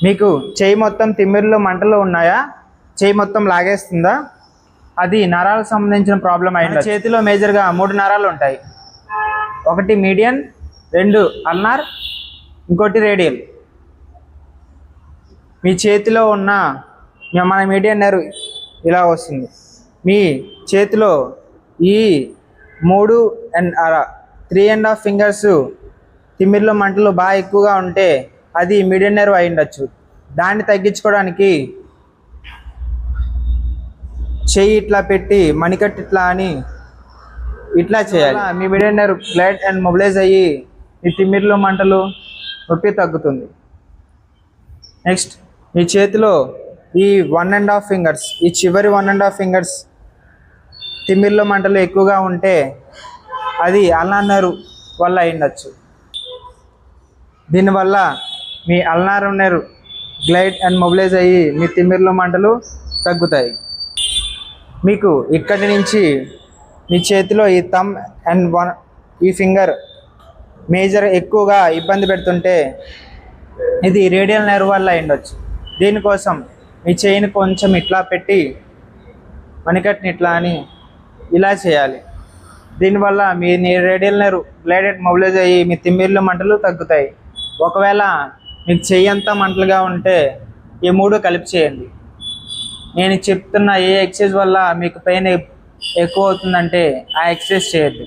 మీకు చేయి మొత్తం తిమ్మిరిలో మంటలు ఉన్నాయా? చేయి మొత్తం లాగేస్తుందా? అది నరాలకు సంబంధించిన ప్రాబ్లం అయింది. చేతిలో మేజర్గా 3 నరాలు ఉంటాయి. ఒకటి మీడియన్, 2 అల్నార్, ఇంకోటి రేడియల్. మీ చేతిలో ఉన్న మన మీడియన్ నర్వ్ ఇలా వస్తుంది. మీ చేతిలో ఈ 3.5 ఫింగర్స్ తిమ్మిరిలో మంటలు బాగా ఎక్కువగా ఉంటే అది మీడియన్ నర్వ్ అయి ఉండొచ్చు. దాన్ని తగ్గించుకోవడానికి చెయ్యి ఇట్లా పెట్టి మణికట్టు ఇట్లా అని ఇట్లా చేయాలి. మీ median nerve glide and mobilize అయ్యి మీ తిమ్మిరిలో మంటలు నొప్పి తగ్గుతుంది. నెక్స్ట్ మీ చేతిలో ఈ 1.5 ఫింగర్స్, ఈ చివరి 1.5 ఫింగర్స్ తిమ్మిరిలో మంటలు ఎక్కువగా ఉంటే అది అల్నార్ నర్వ్ వల్ల అయిండొచ్చు. దీనివల్ల మీ ulnar nerve glide and mobilize అయ్యి మీ తిమ్మిరిలో మంటలు తగ్గుతాయి. మీకు ఇక్కడి నుంచి మీ చేతిలో ఈ థంబ్ అండ్ ఈ ఫింగర్ మేజర్ ఎక్కువగా ఇబ్బంది పెడుతుంటే ఇది రేడియల్ నర్వ్ వల్ల అయిండొచ్చు. దీనికోసం మీ చేయిని కొంచెం ఇట్లా పెట్టి మణికట్టుని ఇట్లా అని ఇలా చేయాలి. దీనివల్ల మీ రేడియల్ నర్వ్ గ్లైడెడ్ మొబిలైజ్ అయ్యి మీ తిమ్మిరిలో మంటలు తగ్గుతాయి. ఒకవేళ మీకు చెయ్యి అంతా మంటలుగా ఉంటే ఈ 3 కలిపి చేయండి. నేను చెప్తున్న ఏ ఎక్సర్సైజ్ వల్ల మీకు పెయిన్ ఎక్కువ అవుతుందంటే ఆ ఎక్సర్సైజ్ చేయొద్దు.